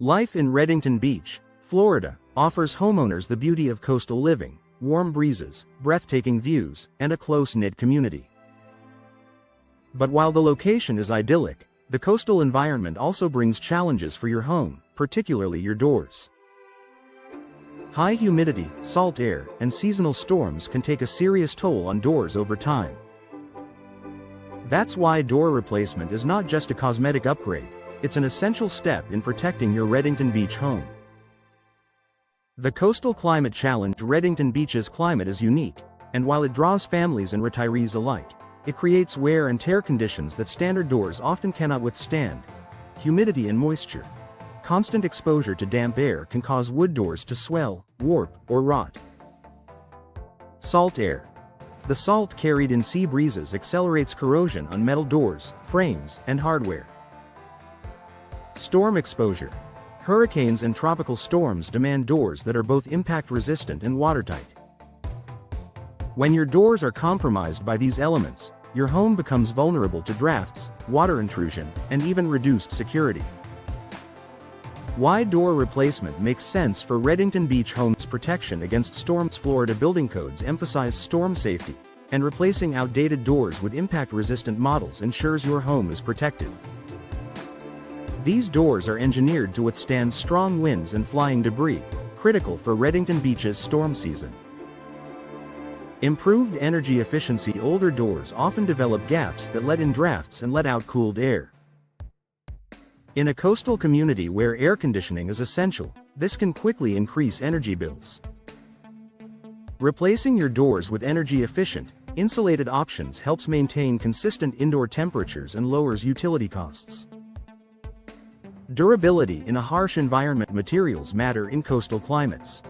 Life in Redington Beach, Florida, offers homeowners the beauty of coastal living, warm breezes, breathtaking views, and a close-knit community. But while the location is idyllic, the coastal environment also brings challenges for your home, particularly your doors. High humidity, salt air, and seasonal storms can take a serious toll on doors over time. That's why door replacement is not just a cosmetic upgrade, it's an essential step in protecting your Redington Beach home. The Coastal Climate Challenge. Redington Beach's climate is unique, and while it draws families and retirees alike, it creates wear and tear conditions that standard doors often cannot withstand. Humidity and moisture. Constant exposure to damp air can cause wood doors to swell, warp, or rot. Salt air. The salt carried in sea breezes accelerates corrosion on metal doors, frames, and hardware. Storm exposure. Hurricanes and tropical storms demand doors that are both impact-resistant and watertight. When your doors are compromised by these elements, your home becomes vulnerable to drafts, water intrusion, and even reduced security. Why door replacement makes sense for Redington Beach homes. Protection against storms. Florida building codes emphasize storm safety, and replacing outdated doors with impact-resistant models ensures your home is protected. These doors are engineered to withstand strong winds and flying debris, critical for Redington Beach's storm season. Improved energy efficiency. Older doors often develop gaps that let in drafts and let out cooled air. In a coastal community where air conditioning is essential, this can quickly increase energy bills. Replacing your doors with energy-efficient, insulated options helps maintain consistent indoor temperatures and lowers utility costs. Durability. In a harsh environment, materials matter in coastal climates.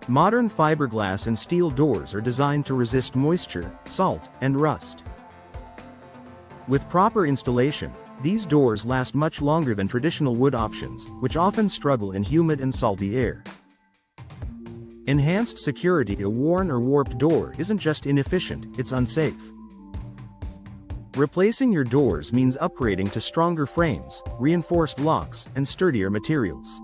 Modern fiberglass and steel doors are designed to resist moisture, salt, and rust. With proper installation, these doors last much longer than traditional wood options, which often struggle in humid and salty air. Enhanced security. A worn or warped door isn't just inefficient, it's unsafe. Replacing your doors means upgrading to stronger frames, reinforced locks, and sturdier materials.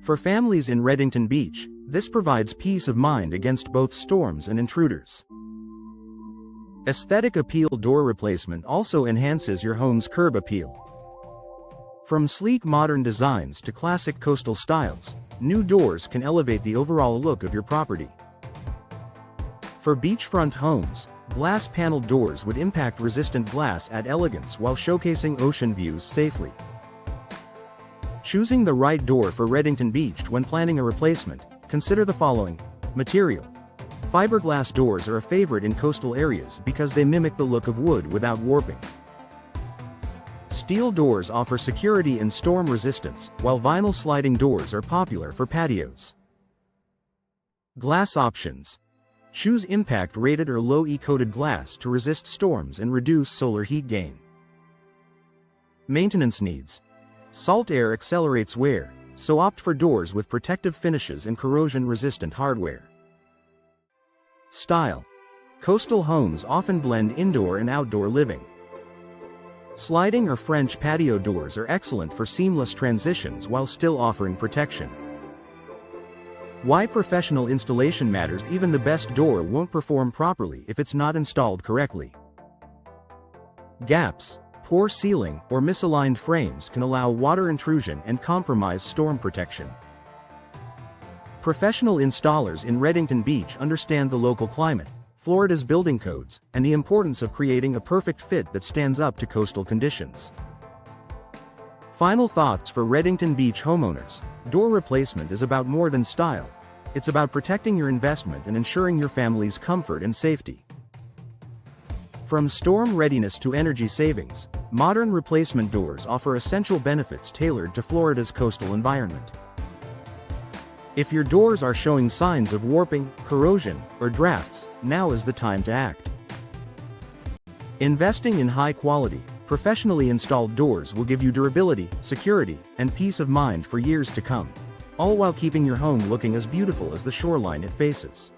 For families in Redington Beach, this provides peace of mind against both storms and intruders. Aesthetic appeal. Door replacement also enhances your home's curb appeal. From sleek modern designs to classic coastal styles, new doors can elevate the overall look of your property. For beachfront homes, glass-paneled doors with impact-resistant glass add elegance while showcasing ocean views safely. Choosing the right door for Redington Beach. When planning a replacement, consider the following. Material. Fiberglass doors are a favorite in coastal areas because they mimic the look of wood without warping. Steel doors offer security and storm resistance, while vinyl sliding doors are popular for patios. Glass options. Choose impact-rated or low-E-coated glass to resist storms and reduce solar heat gain. Maintenance needs. Salt air accelerates wear, so opt for doors with protective finishes and corrosion-resistant hardware. Style. Coastal homes often blend indoor and outdoor living. Sliding or French patio doors are excellent for seamless transitions while still offering protection. Why professional installation matters. Even the best door won't perform properly if it's not installed correctly. Gaps, poor sealing, or misaligned frames can allow water intrusion and compromise storm protection. Professional installers in Redington Beach understand the local climate, Florida's building codes, and the importance of creating a perfect fit that stands up to coastal conditions. Final thoughts for Redington Beach homeowners. Door replacement is about more than style. It's about protecting your investment and ensuring your family's comfort and safety. From storm readiness to energy savings, modern replacement doors offer essential benefits tailored to Florida's coastal environment. If your doors are showing signs of warping, corrosion, or drafts, now is the time to act. Investing in high-quality, professionally installed doors will give you durability, security, and peace of mind for years to come, all while keeping your home looking as beautiful as the shoreline it faces.